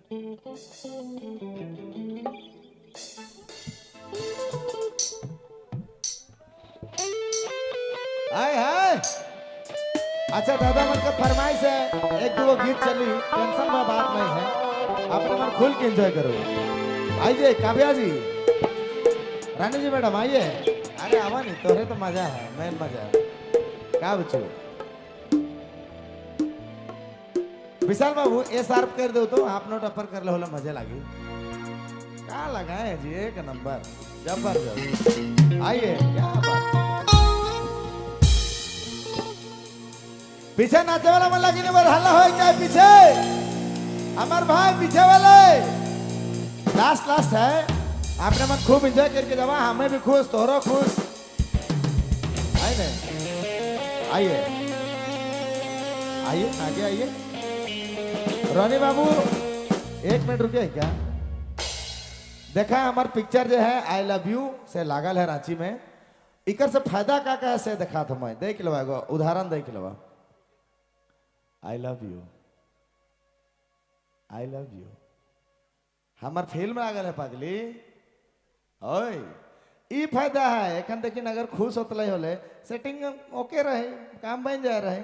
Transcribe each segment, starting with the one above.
हाय हाय। अच्छा दादा मन का फरमाइश है, एक दो गीत चली, टेंशन में बात नहीं है, अपने मन खुल के एंजॉय करो। आइए काव्या जी, रानी जी मैडम आइए। अरे आवा नहीं तोरे तो मजा है, मेन मजा है। क्या बच्चों विशाल बाबू ए शार्प कर दो तो हाफ नोट अपर कर ले होला मजे लागी। क्या लगाए जी, एक नंबर जबरदस्त। आइए क्या बात। पीछे नाचे वाला मन लगी नहीं, हल्ला हो क्या पीछे हमार भाई पीछे वाले। लास्ट लास्ट है, आपने मन खूब एंजॉय करके जावा, हमें भी खुश तोरो खुश। आइए आइए आइए आगे आइए। रोनी बाबू एक मिनट रुके क्या, देखा हमार पिक्चर जो है आई लव यू से लागल है रांची में, इकर से फायदा का है से देखा था मैं, देख लो एगो उदाहरण देख लो। I love you I love you हमार फिल्म आ गए पगली। ओए ई फायदा है एखन देखिन, अगर खुश होतले होले सेटिंग ओके रहे, काम बन जाए रहे,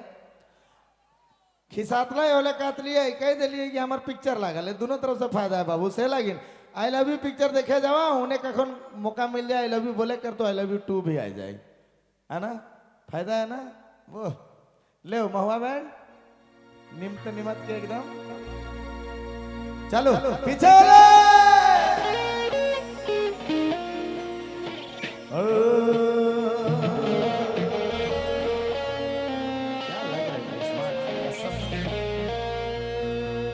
खिसातला होले कातलिए कह दिलिए कि हमार पिक्चर लागल है, दोनों तरफ से फायदा है बाबू से लगिन। आई लव यू पिक्चर देखे जावा, उन्हें कखन मौका मिल जाए आई लव यू बोले कर तो आई लव यू 2 भी आ जाए, है ना, फायदा है ना। वो ले महुआ बैंड निमत निमत के एकदम चलो पीछे वाले।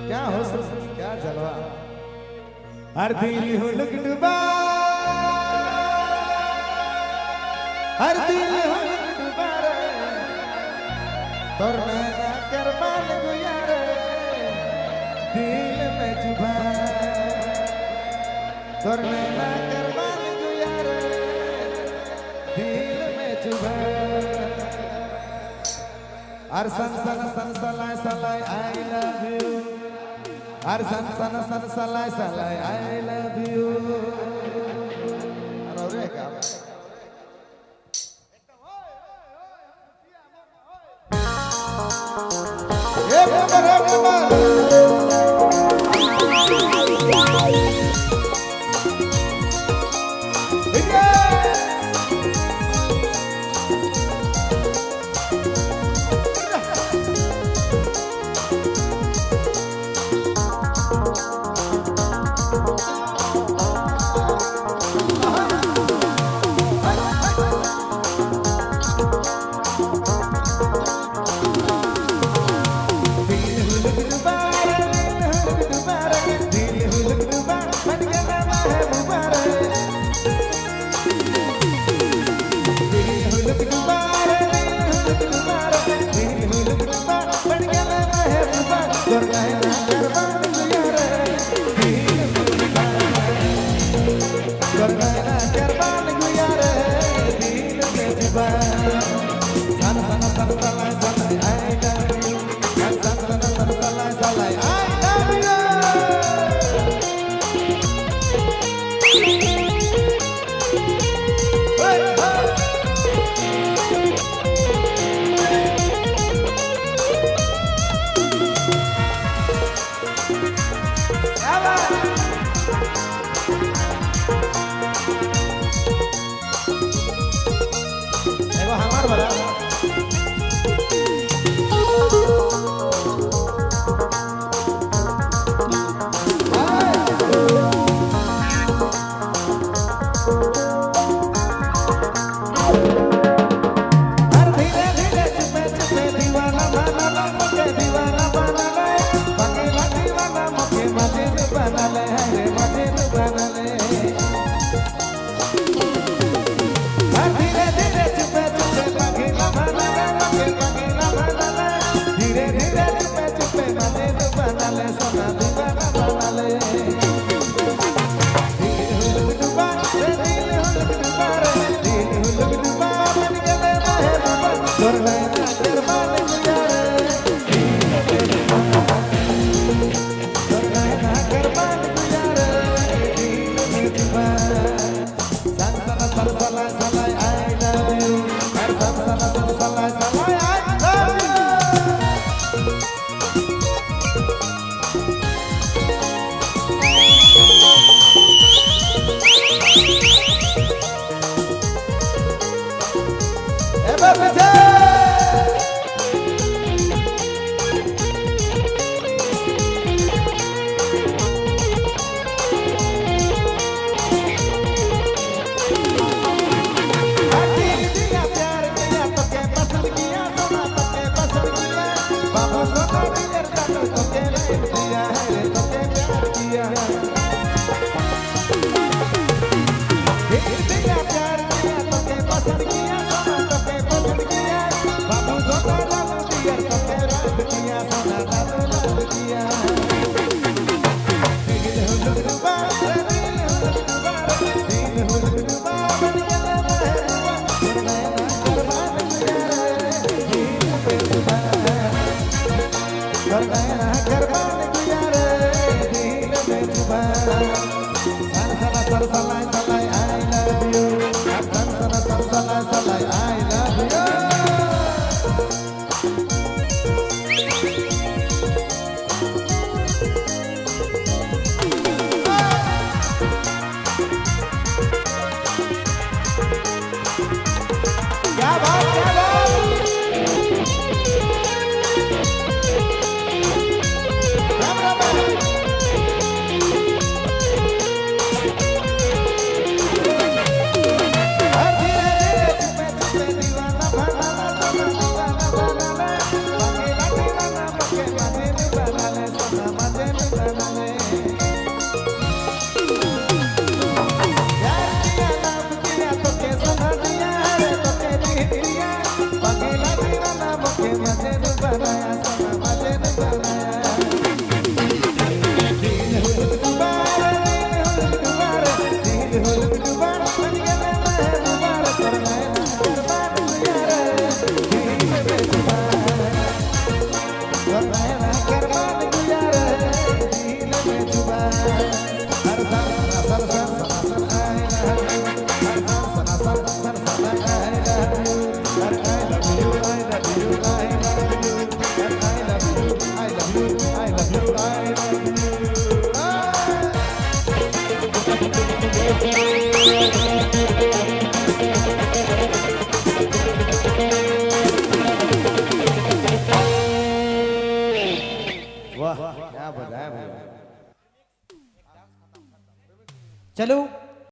क्या हो क्या जलवा। हर दिल हो लुक डुबा, हर दिल हो लुक डुबा रे, तोर नैना करबान गुया रे, दिल में चुभा, तोर नैना करबान गुया रे, दिल में चुभा। हर सन सन सन सलाय सलाय आई लव यू, हर सन सन सन सलाय सलाय आई लव यू। अरे क्या एक नंबर एक नंबर। Karma बोलो पीछे चलो